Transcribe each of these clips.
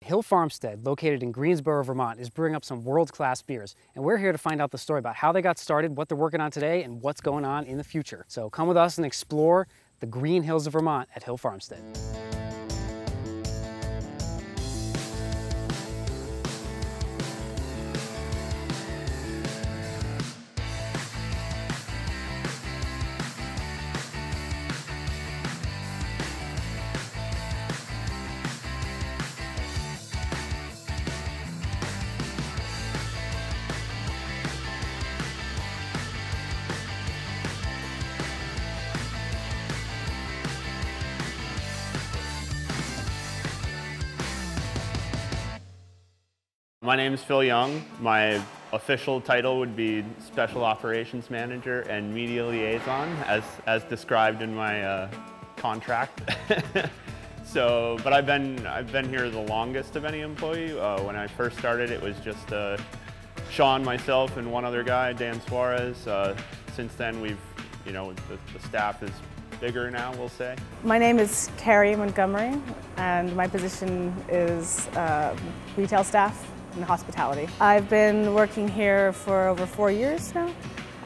Hill Farmstead, located in Greensboro, Vermont, is brewing up some world-class beers. And we're here to find out the story about how they got started, what they're working on today, and what's going on in the future. So come with us and explore the green hills of Vermont at Hill Farmstead. My name is Phil Young. My official title would be Special Operations Manager and Media Liaison, as described in my contract. But I've been here the longest of any employee. When I first started, it was just Sean, myself, and one other guy, Dan Suarez. Since then, the staff is bigger now, we'll say. My name is Kerrie Montgomery, and my position is retail staff in hospitality. I've been working here for over 4 years now,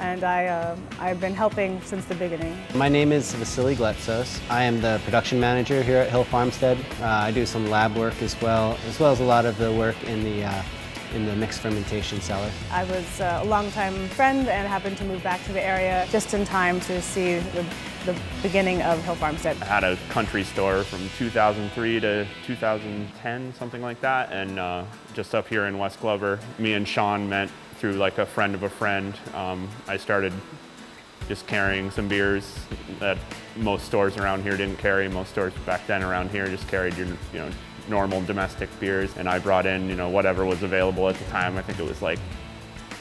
and I've been helping since the beginning. My name is Vasilios Gletsos. I am the production manager here at Hill Farmstead. I do some lab work as well as a lot of the work in the mixed fermentation cellar. I was a longtime friend and happened to move back to the area just in time to see the beginning of Hill Farmstead. I had a country store from 2003 to 2010, something like that, and just up here in West Glover, me and Sean met through like a friend of a friend. I started just carrying some beers that most stores around here didn't carry. Most stores back then around here just carried your, normal domestic beers, and I brought in, whatever was available at the time. I think it was like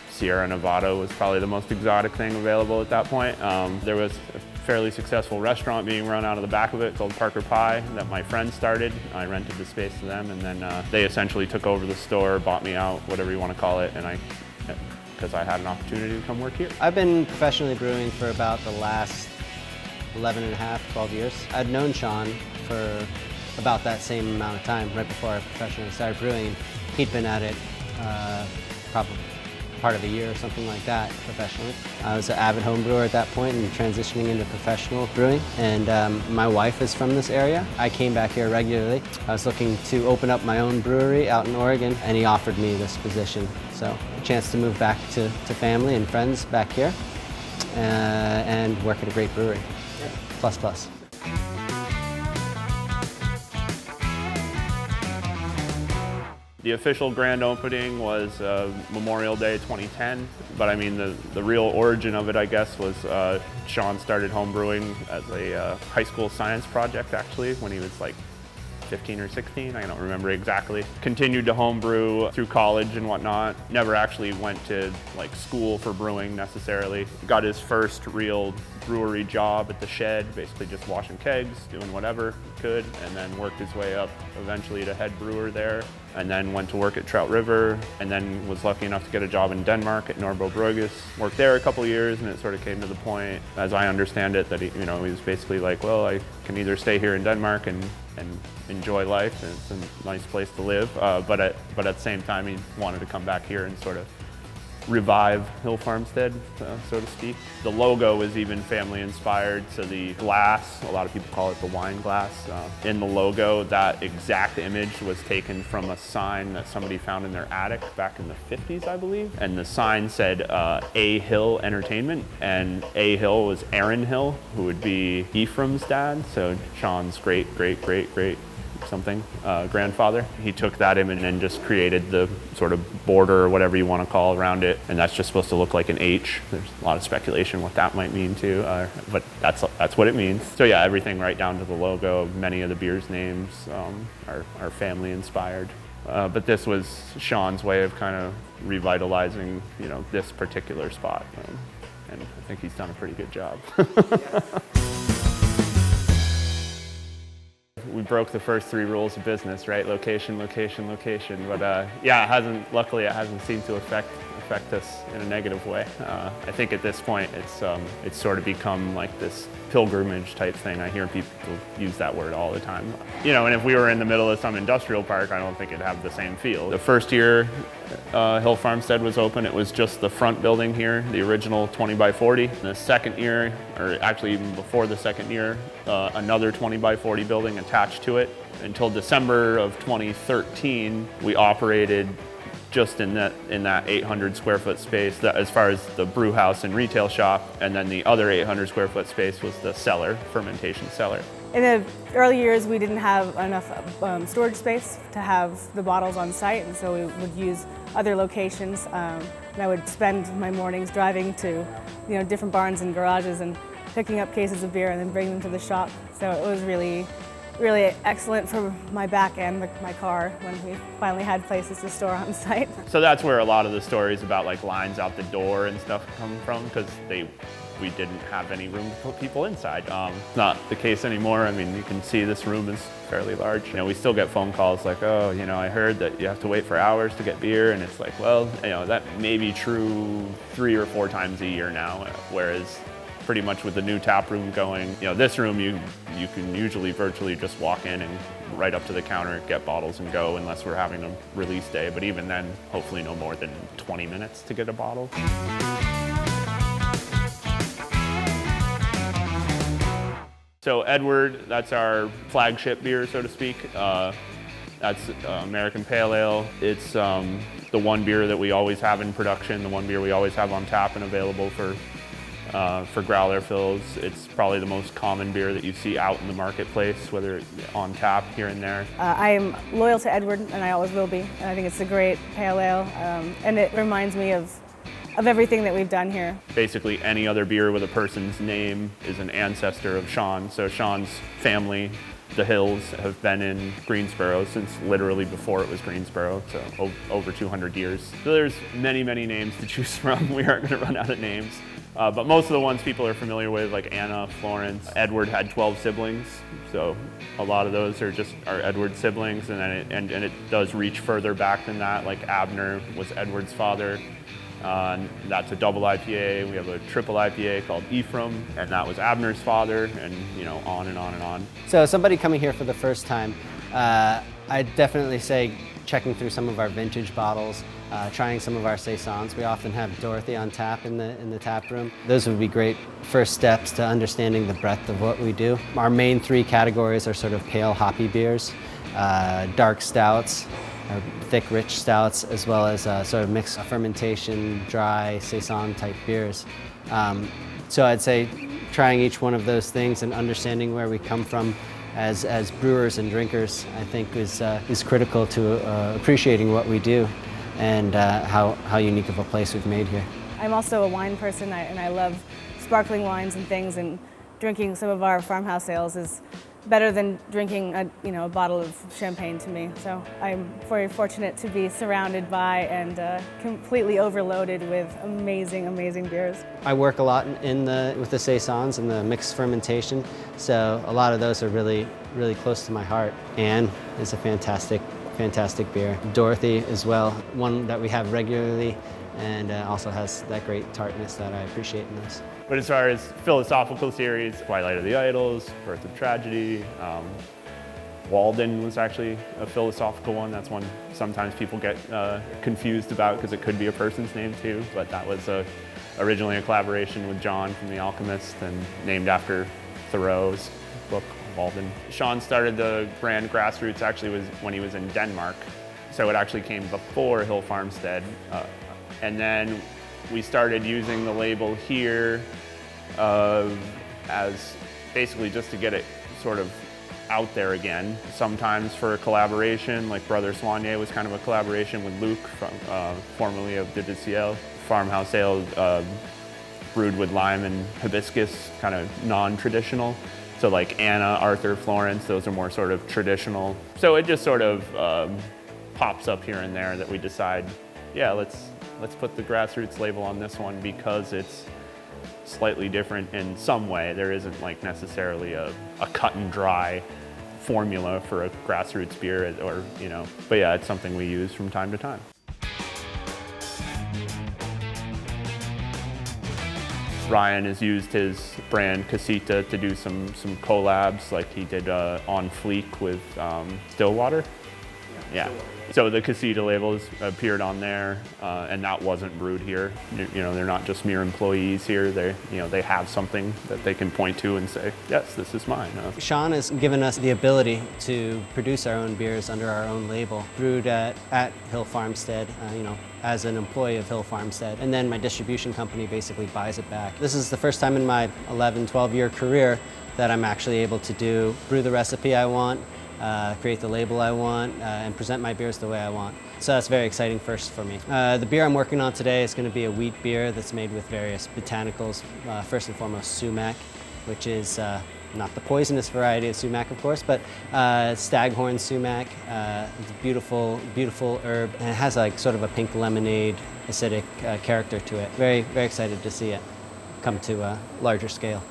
Sierra Nevada was probably the most exotic thing available at that point. There was a fairly successful restaurant being run out of the back of it called Parker Pie that my friend started. I rented the space to them, and then they essentially took over the store, bought me out, whatever you want to call it, and because I had an opportunity to come work here. I've been professionally brewing for about the last 11 and a half, 12 years. I'd known Sean for about that same amount of time, right before I professionally started brewing, and he'd been at it probably part of a year or something like that professionally. I was an avid home brewer at that point and transitioning into professional brewing, and my wife is from this area. I came back here regularly. I was looking to open up my own brewery out in Oregon, and he offered me this position. So a chance to move back to family and friends back here and work at a great brewery. Plus plus. The official grand opening was Memorial Day 2010, but I mean the real origin of it, I guess, was Sean started home brewing as a high school science project, actually, when he was like 15 or 16, I don't remember exactly. Continued to home brew through college and whatnot. Never actually went to like school for brewing necessarily. Got his first real brewery job at the shed, basically just washing kegs, doing whatever he could, and then worked his way up eventually to head brewer there, and then went to work at Trout River, and then was lucky enough to get a job in Denmark at Norbo Brugges. Worked there a couple years, and it sort of came to the point, as I understand it, that he was basically like, well, I can either stay here in Denmark and enjoy life, and it's a nice place to live, but at the same time he wanted to come back here and sort of revive Hill Farmstead, so to speak. The logo was even family inspired, so the glass, a lot of people call it the wine glass, in the logo, that exact image was taken from a sign that somebody found in their attic back in the 50s, I believe. And the sign said A. Hill Entertainment, and A. Hill was Aaron Hill, who would be Ephraim's dad, so Sean's great something grandfather. He took that image and just created the sort of border or whatever you want to call around it, and that's just supposed to look like an H. There's a lot of speculation what that might mean too, but that's what it means. So yeah, everything right down to the logo. Many of the beers' names are family inspired, but this was Sean's way of kind of revitalizing this particular spot, and I think he's done a pretty good job. We broke the first 3 rules of business, right? Location, location, location. But yeah, luckily it hasn't seemed to affect affect us in a negative way. I think at this point it's sort of become like this pilgrimage type thing. I hear people use that word all the time. You know, and if we were in the middle of some industrial park, I don't think it'd have the same feel. The first year Hill Farmstead was open, it was just the front building here, the original 20 by 40. The second year, or actually even before the second year, another 20 by 40 building attached to it. Until December of 2013, we operated just in that 800 square foot space, as far as the brew house and retail shop, and then the other 800 square foot space was the cellar, fermentation cellar. In the early years, we didn't have enough storage space to have the bottles on site, and so we would use other locations. And I would spend my mornings driving to, different barns and garages and picking up cases of beer and then bringing them to the shop. So it was really excellent for my back and my car when we finally had places to store on site. So that's where a lot of the stories about like lines out the door and stuff come from, because we didn't have any room to put people inside. It's not the case anymore. I mean, you can see this room is fairly large. We still get phone calls like, oh, I heard that you have to wait for hours to get beer, and it's like, well, that may be true 3 or 4 times a year now, whereas pretty much with the new tap room going, this room you can usually virtually just walk in and right up to the counter, get bottles and go, unless we're having a release day. But even then, hopefully no more than 20 minutes to get a bottle. So Edward, that's our flagship beer, so to speak. That's American Pale Ale. It's the one beer that we always have in production, the one beer we always have on tap and available for growler fills. It's probably the most common beer that you see out in the marketplace, whether it's on tap here and there. I am loyal to Edward, and I always will be. And I think it's a great pale ale, and it reminds me of everything that we've done here. Basically, any other beer with a person's name is an ancestor of Sean. So Sean's family, the Hills, have been in Greensboro since literally before it was Greensboro, so over 200 years. So there's many, many names to choose from. We aren't going to run out of names. But most of the ones people are familiar with, like Anna, Florence. Edward had 12 siblings, so a lot of those are Edward's siblings, and then it does reach further back than that. Like Abner was Edward's father. That's a double IPA. We have a triple IPA called Ephraim, and that was Abner's father, and on and on and on. So somebody coming here for the first time, I'd definitely say checking through some of our vintage bottles, trying some of our saisons. We often have Dorothy on tap in the tap room. Those would be great first steps to understanding the breadth of what we do. Our main 3 categories are sort of pale hoppy beers, dark stouts, thick rich stouts, as well as sort of mixed fermentation, dry saison type beers. So I'd say trying each one of those things and understanding where we come from as brewers and drinkers, I think is critical to appreciating what we do and how unique of a place we've made here. I'm also a wine person, and I love sparkling wines and things, and drinking some of our farmhouse ales is better than drinking a bottle of champagne to me. So I'm very fortunate to be surrounded by and completely overloaded with amazing, amazing beers. I work a lot with the saisons and the mixed fermentation, so a lot of those are really, really close to my heart. Anne is a fantastic beer. Dorothy as well, one that we have regularly, and also has that great tartness that I appreciate in those. But as far as philosophical series, Twilight of the Idols, Birth of Tragedy, Walden was actually a philosophical one. That's one sometimes people get confused about because it could be a person's name too, but that was originally a collaboration with John from The Alchemist and named after Thoreau's book, Walden. Sean started the brand Grassroots actually was when he was in Denmark, so it actually came before Hill Farmstead. And then we started using the label here as basically just to get it sort of out there again. Sometimes for a collaboration, like Brother Soigné was kind of a collaboration with Luke, formerly of De Ciel. Farmhouse ale brewed with lime and hibiscus, kind of non-traditional. So like Anna, Arthur, Florence, those are more sort of traditional. So it just sort of pops up here and there that we decide, yeah, let's put the Grassroots label on this one because it's slightly different in some way. There isn't like necessarily a cut and dry formula for a Grassroots beer, or but yeah, it's something we use from time to time. Ryan has used his brand Casita to do some collabs, like he did On Fleek with Stillwater. Yeah. So the Casita labels appeared on there, and that wasn't brewed here. You know, they're not just mere employees here. They have something that they can point to and say, yes, this is mine. Sean has given us the ability to produce our own beers under our own label, brewed at Hill Farmstead, you know, as an employee of Hill Farmstead. And then my distribution company basically buys it back. This is the first time in my 11, 12-year career that I'm actually able to brew the recipe I want, create the label I want, and present my beers the way I want. So that's very exciting first for me. The beer I'm working on today is going to be a wheat beer that's made with various botanicals. First and foremost, sumac, which is not the poisonous variety of sumac, of course, but staghorn sumac. It's a beautiful, beautiful herb, and it has like sort of a pink lemonade, acidic character to it. Very, very excited to see it come to a larger scale.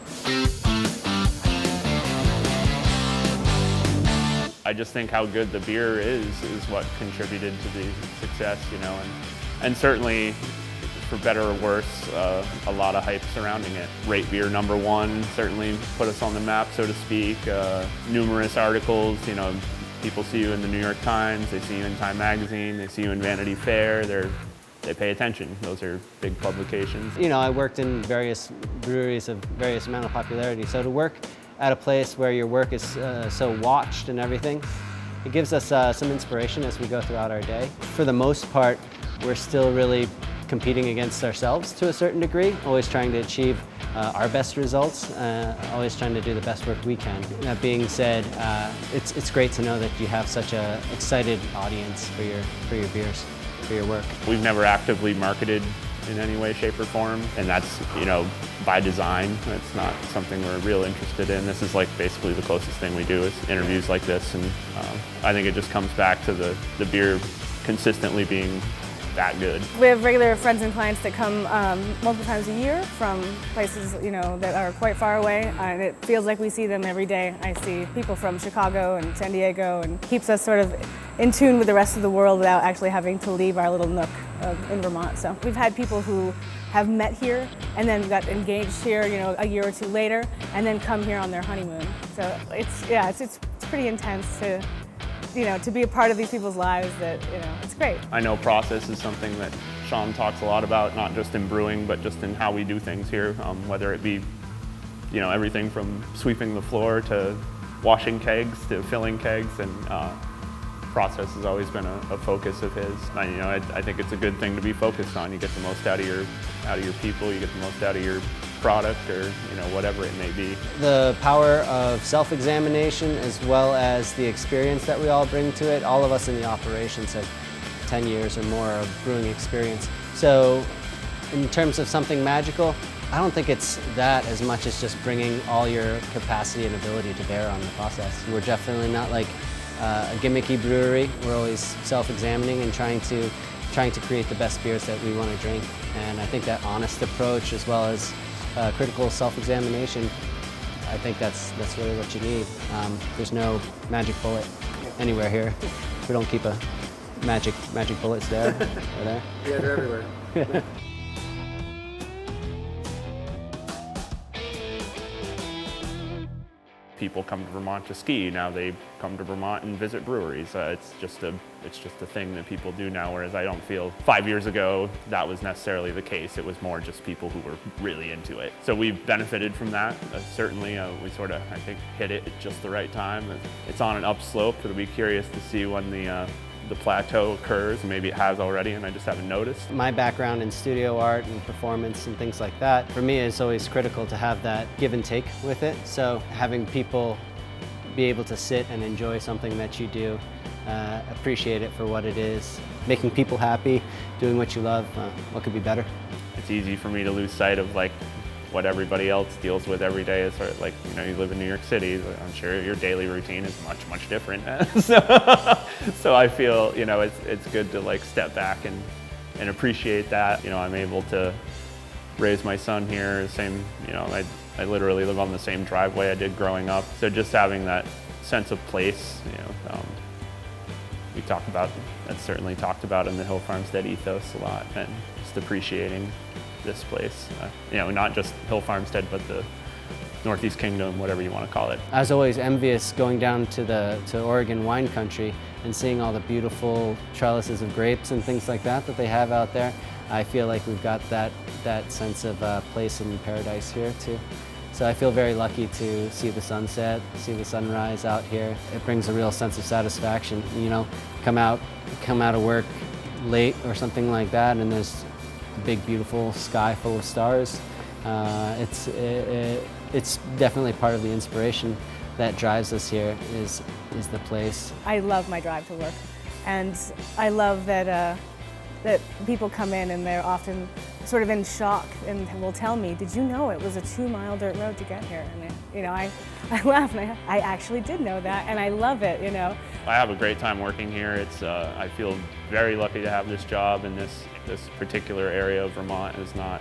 I just think how good the beer is what contributed to the success, you know, and certainly, for better or worse, a lot of hype surrounding it. Rate Beer #1 certainly put us on the map, so to speak. Numerous articles, you know, people see you in the New York Times, they see you in Time Magazine, they see you in Vanity Fair, they pay attention. Those are big publications. You know, I worked in various breweries of various amount of popularity, so to work at a place where your work is so watched and everything, it gives us some inspiration as we go throughout our day. For the most part, we're still really competing against ourselves to a certain degree, always trying to achieve our best results, always trying to do the best work we can. That being said, it's great to know that you have such an excited audience for your beers, for your work. We've never actively marketed in any way, shape, or form, and that's, you know, by design. It's not something we're real interested in. This is like basically the closest thing we do is interviews like this, and I think it just comes back to the beer consistently being that good. We have regular friends and clients that come multiple times a year from places, you know, that are quite far away, and it feels like we see them every day. I see people from Chicago and San Diego, and keeps us sort of in tune with the rest of the world without actually having to leave our little nook in Vermont. So we've had people who have met here and then got engaged here, you know, a year or two later, and then come here on their honeymoon. So it's pretty intense to, you know, to be a part of these people's lives. That, you know, it's great. I know process is something that Sean talks a lot about, not just in brewing, but just in how we do things here, whether it be, you know, everything from sweeping the floor to washing kegs to filling kegs, and process has always been a focus of his. You know, I think it's a good thing to be focused on. You get the most out of your people, you get the most out of your product, or, you know, whatever it may be. The power of self-examination, as well as the experience that we all bring to it. All of us in the operations have 10 years or more of brewing experience. So in terms of something magical, I don't think it's that as much as just bringing all your capacity and ability to bear on the process. We're definitely not like a gimmicky brewery. We're always self-examining and trying to create the best beers that we want to drink. And I think that honest approach, as well as critical self-examination, I think that's really what you need. There's no magic bullet anywhere here. We don't keep a magic bullets there or there. Yeah, they're everywhere. People come to Vermont to ski. Now they come to Vermont and visit breweries. It's just a thing that people do now, whereas I don't feel 5 years ago that was necessarily the case. It was more just people who were really into it. So we've benefited from that. Certainly, we sort of, I think, hit it at just the right time. It's on an upslope. It'll be curious to see when the plateau occurs. Maybe it has already and I just haven't noticed. My background in studio art and performance and things like that, for me it's always critical to have that give and take with it. So having people be able to sit and enjoy something that you do, appreciate it for what it is, making people happy, doing what you love, what could be better? It's easy for me to lose sight of like what everybody else deals with every day. Is sort of like, you know, you live in New York City, I'm sure your daily routine is much different. So I feel, you know, it's good to like step back and appreciate that. You know, I'm able to raise my son here, same, you know, I literally live on the same driveway I did growing up. So just having that sense of place, you know, we talk about, that's certainly talked about in the Hill Farmstead ethos a lot, and just appreciating this place. You know, not just Hill Farmstead, but the Northeast Kingdom, whatever you want to call it. I was always envious going down to Oregon wine country and seeing all the beautiful trellises of grapes and things like that they have out there. I feel like we've got that sense of place in paradise here too. So I feel very lucky to see the sunset, see the sunrise out here. It brings a real sense of satisfaction. You know, come out of work late or something like that, and there's a big, beautiful sky full of stars. It's definitely part of the inspiration that drives us here is the place. I love my drive to work, and I love that people come in and they're often sort of in shock and will tell me, "Did you know it was a 2-mile dirt road to get here?" And you know, I laugh and I actually did know that, and I love it. You know, I have a great time working here. It's I feel very lucky to have this job, and this particular area of Vermont is not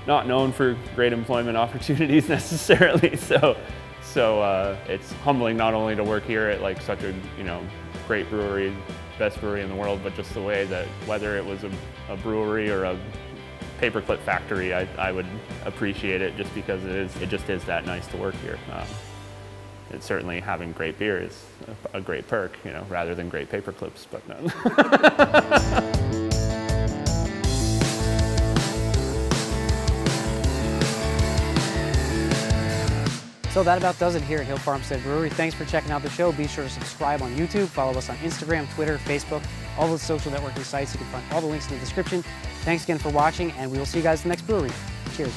known for great employment opportunities necessarily. So it's humbling not only to work here at like such a great brewery, best brewery in the world, but just the way that whether it was a brewery or a paperclip factory, I would appreciate it just because it just is that nice to work here. It's certainly having great beer is a great perk, rather than great paperclips, but no. So that about does it here at Hill Farmstead Brewery. Thanks for checking out the show. Be sure to subscribe on YouTube, follow us on Instagram, Twitter, Facebook, all the social networking sites. You can find all the links in the description. Thanks again for watching, and we will see you guys in the next brewery. Cheers.